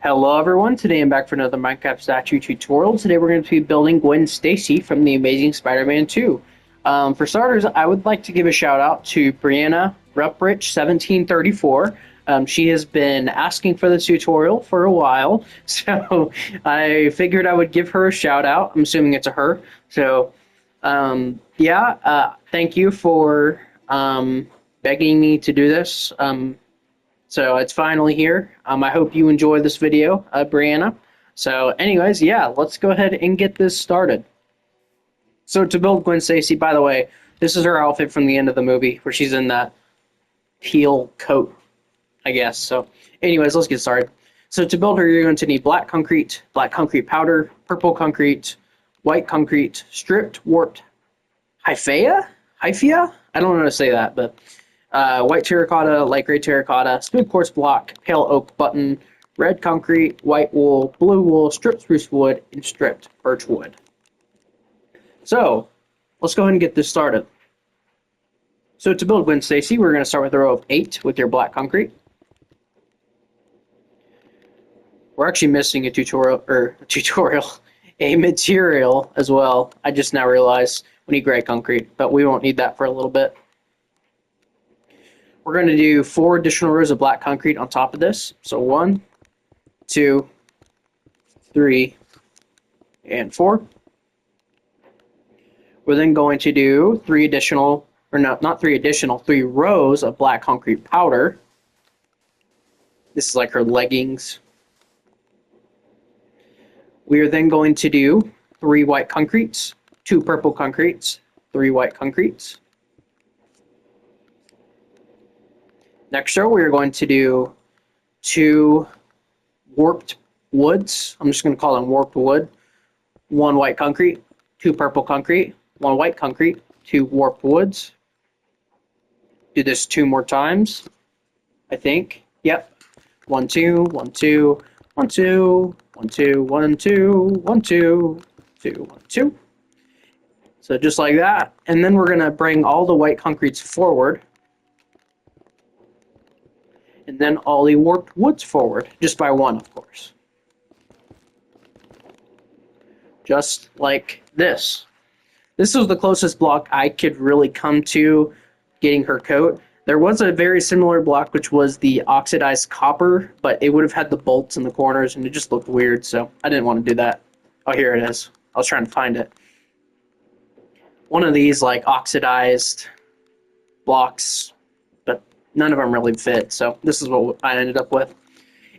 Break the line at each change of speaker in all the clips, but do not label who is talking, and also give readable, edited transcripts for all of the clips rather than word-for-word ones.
Hello everyone, today I'm back for another Minecraft statue tutorial. Today we're going to be building Gwen Stacy from the Amazing Spider-Man 2. For starters, I would like to give a shout out to Brianna Ruprich 1734. She has been asking for this tutorial for a while, so I figured I would give her a shout out. I'm assuming it's a her. So, thank you for begging me to do this. So it's finally here. I hope you enjoy this video, Brianna. So anyways, yeah, let's go ahead and get this started. So to build Gwen Stacy, by the way, this is her outfit from the end of the movie where she's in that teal coat, I guess. So anyways, let's get started. So to build her, you're going to need black concrete powder, purple concrete, white concrete, stripped, warped, hyphea? I don't know how to say that, but white terracotta, light gray terracotta, smooth quartz block, pale oak button, red concrete, white wool, blue wool, stripped spruce wood, and stripped birch wood. So, let's go ahead and get this started. So to build Gwen Stacy, we're going to start with a row of 8 with your black concrete. We're actually missing a a material as well. I just now realized we need gray concrete, but we won't need that for a little bit. We're going to do 4 additional rows of black concrete on top of this. So 1, 2, 3, and 4. We're then going to do 3 rows of black concrete powder. This is like her leggings. We are then going to do 3 white concretes, 2 purple concretes, 3 white concretes. Next row, we're going to do 2 warped woods. I'm just going to call them warped wood. 1 white concrete, 2 purple concrete, 1 white concrete, 2 warped woods. Do this 2 more times, I think. Yep. 1, 2, 1, 2, 1, 2, 1, 2, 1, 2, 1, 2, 2, 1, 2. So just like that. And then we're going to bring all the white concretes forward. And then all the warped woods forward, just by 1, of course. Just like this. This was the closest block I could really come to getting her coat. There was a very similar block, which was the oxidized copper, but it would have had the bolts in the corners, and it just looked weird, so I didn't want to do that. Oh, here it is. I was trying to find it. One of these, like, oxidized blocks, but none of them really fit, so this is what I ended up with.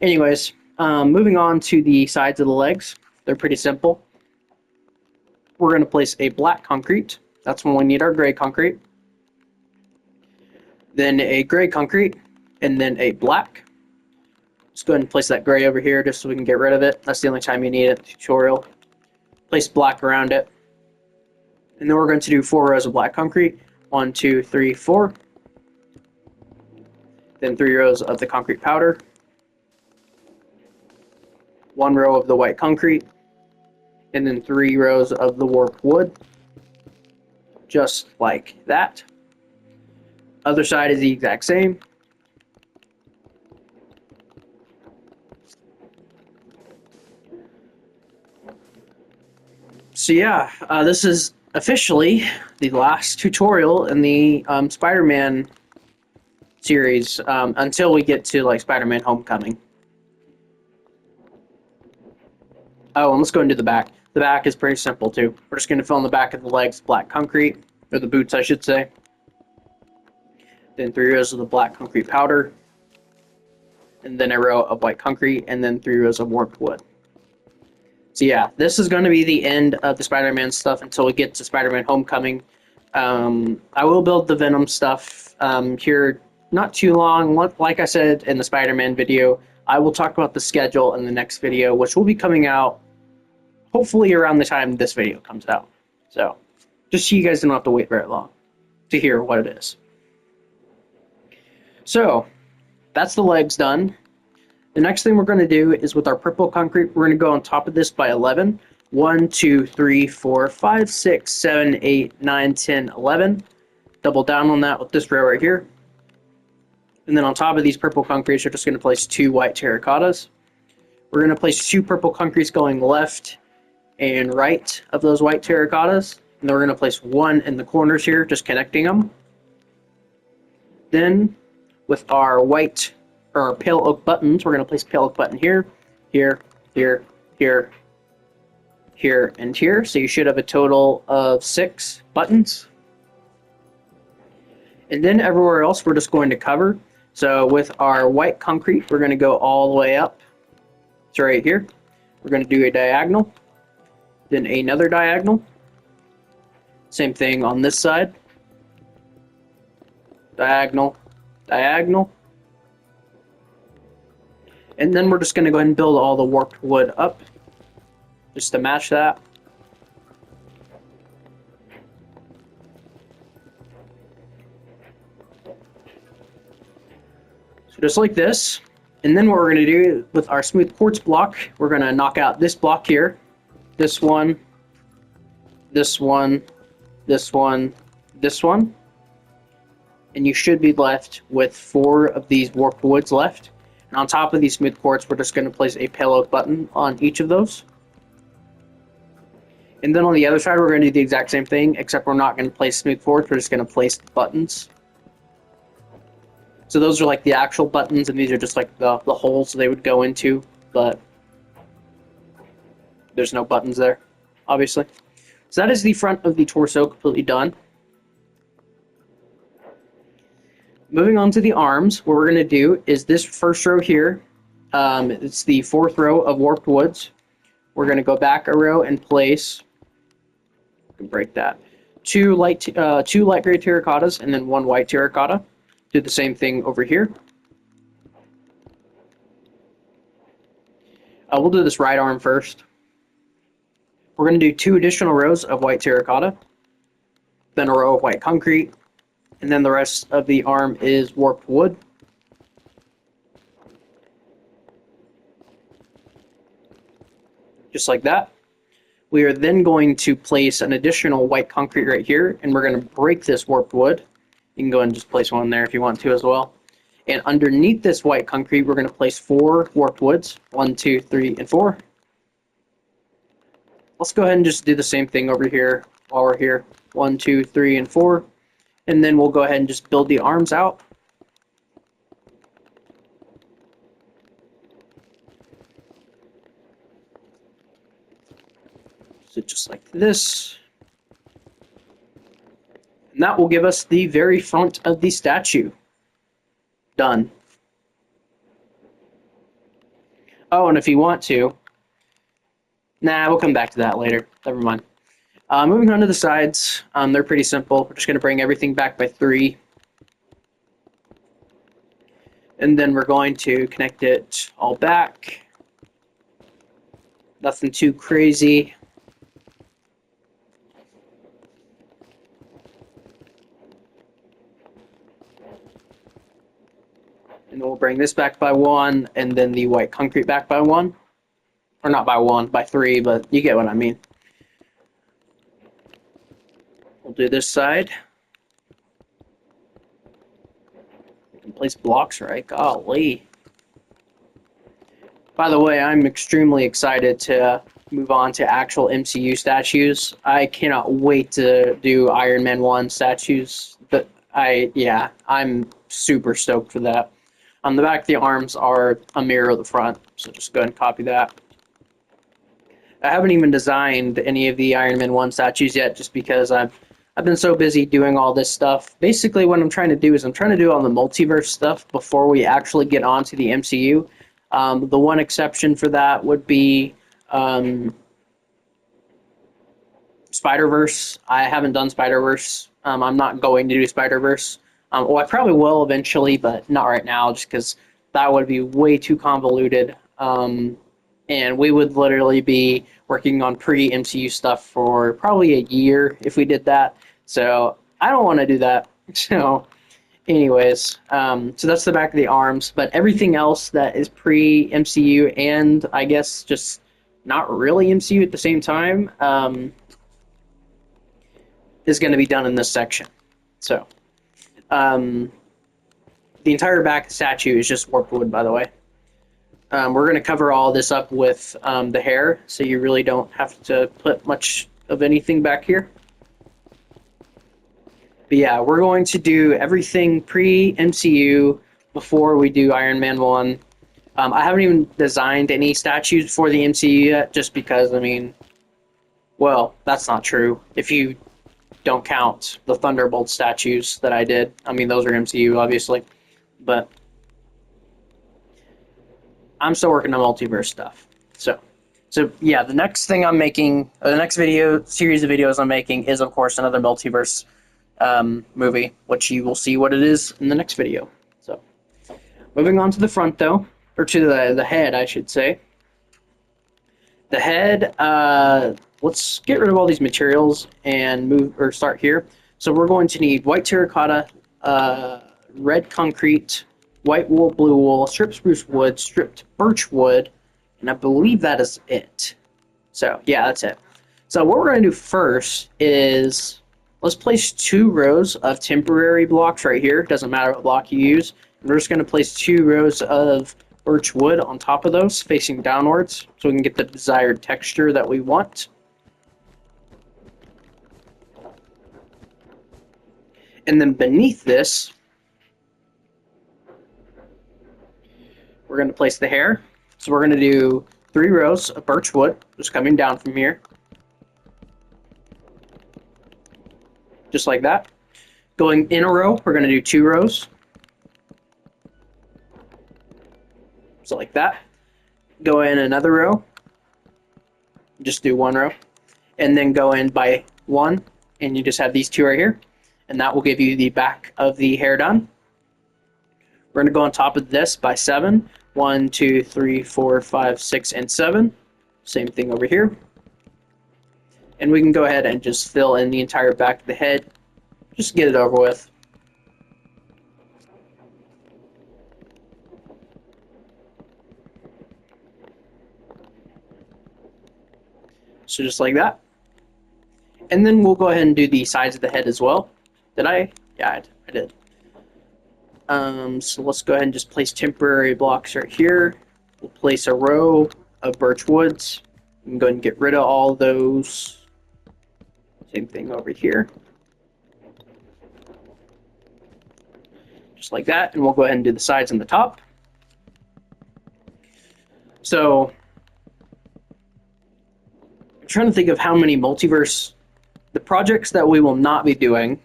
Anyways, moving on to the sides of the legs. They're pretty simple. We're going to place a black concrete. That's when we need our gray concrete. Then a gray concrete, and then a black. Let's go ahead and place that gray over here just so we can get rid of it. That's the only time you need it in the tutorial. Place black around it. And then we're going to do 4 rows of black concrete. 1, 2, 3, 4. Then 3 rows of the concrete powder, 1 row of the white concrete, and then 3 rows of the warped wood, just like that. Other side is the exact same. So yeah, this is officially the last tutorial in the Spider-Man series until we get to like Spider-Man Homecoming. Oh, and let's go into the back. The back is pretty simple too. We're just going to fill in the back of the legs black concrete, or the boots I should say. Then 3 rows of the black concrete powder, and then a row of white concrete, and then 3 rows of warped wood. So yeah, this is going to be the end of the Spider-Man stuff until we get to Spider-Man Homecoming. I will build the Venom stuff here not too long. Like I said in the Spider-Man video, I will talk about the schedule in the next video, which will be coming out hopefully around the time this video comes out. So, just so you guys don't have to wait very long to hear what it is. So, that's the legs done. The next thing we're going to do is with our purple concrete, we're going to go on top of this by 11. 1, 2, 3, 4, 5, 6, 7, 8, 9, 10, 11. Double down on that with this row right here. And then on top of these purple concretes, you're just going to place 2 white terracottas. We're going to place 2 purple concretes going left and right of those white terracottas. And then we're going to place 1 in the corners here, just connecting them. Then, with our white or our pale oak buttons, we're going to place pale oak button here, here, here, here, here, and here. So you should have a total of 6 buttons. And then everywhere else, we're just going to cover. So with our white concrete, we're going to go all the way up to right here. We're going to do a diagonal, then another diagonal. Same thing on this side. Diagonal, diagonal. And then we're just going to go ahead and build all the warped wood up, just to match that. So just like this. And then what we're going to do with our smooth quartz block, we're going to knock out this block here, this one, this one, this one, this one. And you should be left with 4 of these warped woods left. And on top of these smooth quartz, we're just going to place a pale oak button on each of those. And then on the other side, we're going to do the exact same thing, except we're not going to place smooth quartz, we're just going to place buttons. So those are like the actual buttons, and these are just like the holes they would go into, but there's no buttons there, obviously. So that is the front of the torso completely done. Moving on to the arms, what we're going to do is this first row here, it's the 4th row of warped woods. We're going to go back a row and place, break that, 2 light gray terracottas and then 1 white terracotta. Do the same thing over here. We'll do this right arm first. We're going to do 2 additional rows of white terracotta, then a row of white concrete, and then the rest of the arm is warped wood. Just like that. We are then going to place an additional white concrete right here, and we're going to break this warped wood. You can go ahead and just place one there if you want to as well. And underneath this white concrete, we're going to place 4 warped woods. 1, 2, 3, and 4. Let's go ahead and just do the same thing over here while we're here. 1, 2, 3, and 4. And then we'll go ahead and just build the arms out. So just like this. And that will give us the very front of the statue. Done. Oh, and if you want to... Nah, we'll come back to that later. Never mind. Moving on to the sides, they're pretty simple. We're just going to bring everything back by 3. And then we're going to connect it all back. Nothing too crazy. And then we'll bring this back by 1, and then the white concrete back by 1. Or not by 1, by 3, but you get what I mean. We'll do this side. We can place blocks right. Golly. By the way, I'm extremely excited to move on to actual MCU statues. I cannot wait to do Iron Man 1 statues. But I'm super stoked for that. On the back, the arms are a mirror of the front, so just go ahead and copy that. I haven't even designed any of the Iron Man 1 statues yet, just because I've been so busy doing all this stuff. Basically, what I'm trying to do is I'm trying to do all the multiverse stuff before we actually get onto the MCU. The one exception for that would be Spider-Verse. I haven't done Spider-Verse. I'm not going to do Spider-Verse. Well, I probably will eventually, but not right now, just because that would be way too convoluted. And we would literally be working on pre-MCU stuff for probably a year if we did that. So I don't want to do that. So anyways, so that's the back of the arms. But everything else that is pre-MCU and I guess just not really MCU at the same time is going to be done in this section. So the entire back statue is just warped wood, by the way. We're going to cover all this up with the hair, so you really don't have to put much of anything back here. But yeah, we're going to do everything pre-MCU before we do Iron Man 1. I haven't even designed any statues for the MCU yet, just because, I mean, well, that's not true. If you don't count the Thunderbolt statues that I did. I mean, those are MCU, obviously. But I'm still working on multiverse stuff. So yeah, the next thing I'm making, or the next video series of videos I'm making is, of course, another multiverse movie, which you will see what it is in the next video. So, moving on to the front, though, or to the head, I should say. The head, let's get rid of all these materials and start here. So we're going to need white terracotta, red concrete, white wool, blue wool, stripped spruce wood, stripped birch wood, and I believe that is it. So yeah, that's it. So what we're going to do first is let's place 2 rows of temporary blocks right here. Doesn't matter what block you use. And we're just going to place 2 rows of birch wood on top of those, facing downwards, so we can get the desired texture that we want. And then beneath this, we're going to place the hair. So we're going to do 3 rows of birch wood, just coming down from here. Just like that. Going in a row, we're going to do 2 rows. So like that. Go in another row. Just do 1 row. And then go in by 1, and you just have these 2 right here. And that will give you the back of the hair done. We're going to go on top of this by 7. 1, 2, 3, 4, 5, 6, and 7. Same thing over here. And we can go ahead and just fill in the entire back of the head. Just get it over with. So just like that. And then we'll go ahead and do the sides of the head as well. Did I? Yeah, I did. So let's go ahead and just place temporary blocks right here. We'll place a row of birch woods. We can go ahead and get rid of all those. Same thing over here. Just like that. And we'll go ahead and do the sides and the top. So I'm trying to think of how many multiverse, the projects that we will not be doing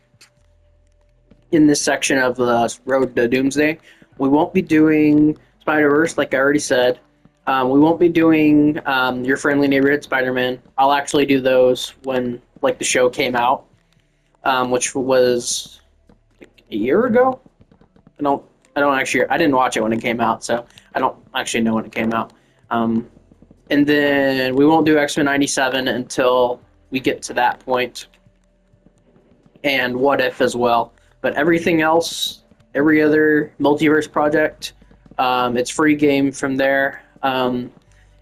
in this section of the Road to Doomsday. We won't be doing Spider-Verse, like I already said. We won't be doing Your Friendly Neighborhood Spider-Man. I'll actually do those when like the show came out, which was like a year ago. I didn't watch it when it came out, so I don't actually know when it came out. And then we won't do X-Men 97 until we get to that point, and What If as well. But everything else, every other multiverse project, it's free game from there.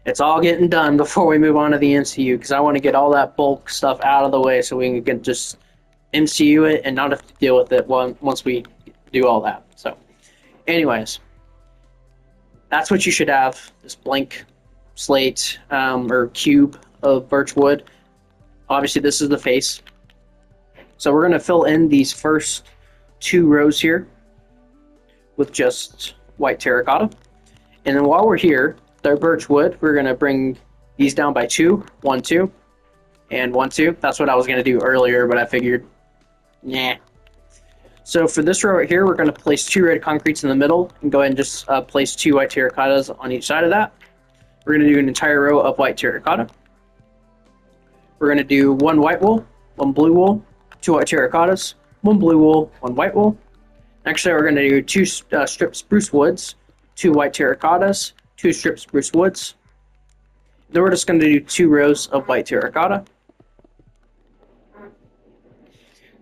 It's all getting done before we move on to the MCU, because I want to get all that bulk stuff out of the way so we can just MCU it and not have to deal with it once we do all that. So, anyways, that's what you should have, this blank slate or cube of birch wood. Obviously, this is the face. So we're going to fill in these first 2 rows here with just white terracotta. And then while we're here, the birch wood, we're going to bring these down by 2. 1, 2, and 1, 2. That's what I was going to do earlier, but I figured, nah. So for this row right here, we're going to place 2 red concretes in the middle and go ahead and just place 2 white terracottas on each side of that. We're going to do an entire row of white terracotta. We're going to do 1 white wool, 1 blue wool, 2 white terracottas, 1 blue wool, 1 white wool. Actually, we're going to do 2 stripped spruce woods, 2 white terracottas, 2 stripped spruce woods. Then we're just going to do 2 rows of white terracotta.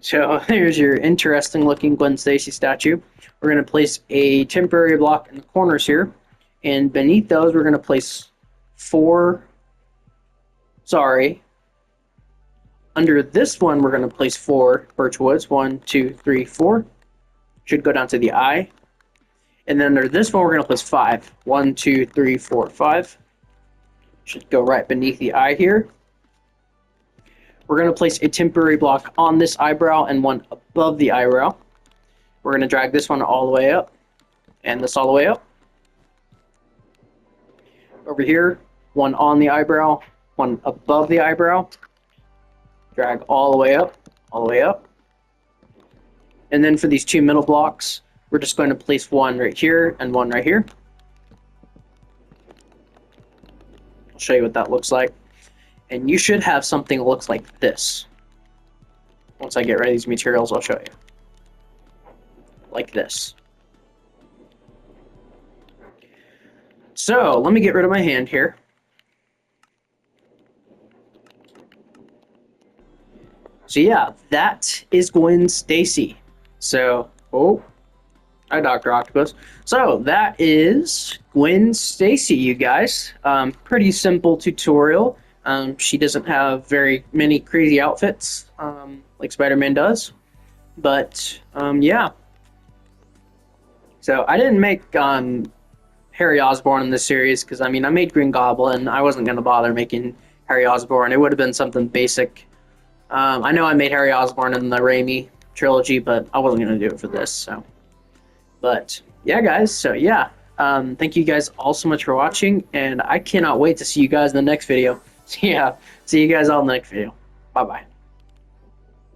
So here's your interesting looking Gwen Stacy statue. We're going to place a temporary block in the corners here. And beneath those, we're going to place 4... Under this one, we're going to place 4 birch woods. 1, 2, 3, 4. Should go down to the eye. And then under this one, we're going to place 5. 1, 2, 3, 4, 5. Should go right beneath the eye here. We're going to place a temporary block on this eyebrow and one above the eyebrow. We're going to drag this one all the way up and this all the way up. Over here, one on the eyebrow, one above the eyebrow. Drag all the way up, all the way up. And then for these 2 middle blocks, we're just going to place one right here and one right here. I'll show you what that looks like. And you should have something that looks like this. Once I get rid of these materials, I'll show you. Like this. So, let me get rid of my hand here. So yeah, that is Gwen Stacy. So, oh, hi Dr. Octopus. So, that is Gwen Stacy, you guys. Pretty simple tutorial. She doesn't have very many crazy outfits like Spider-Man does. But, yeah. So, I didn't make Harry Osborn in this series because, I mean, I made Green Goblin. I wasn't going to bother making Harry Osborn. It would have been something basic. I know I made Harry Osborn in the Raimi trilogy, but I wasn't going to do it for this. So, but, yeah, guys. So, yeah. Thank you guys all so much for watching, and I cannot wait to see you guys in the next video. Yeah, see you guys all in the next video. Bye-bye.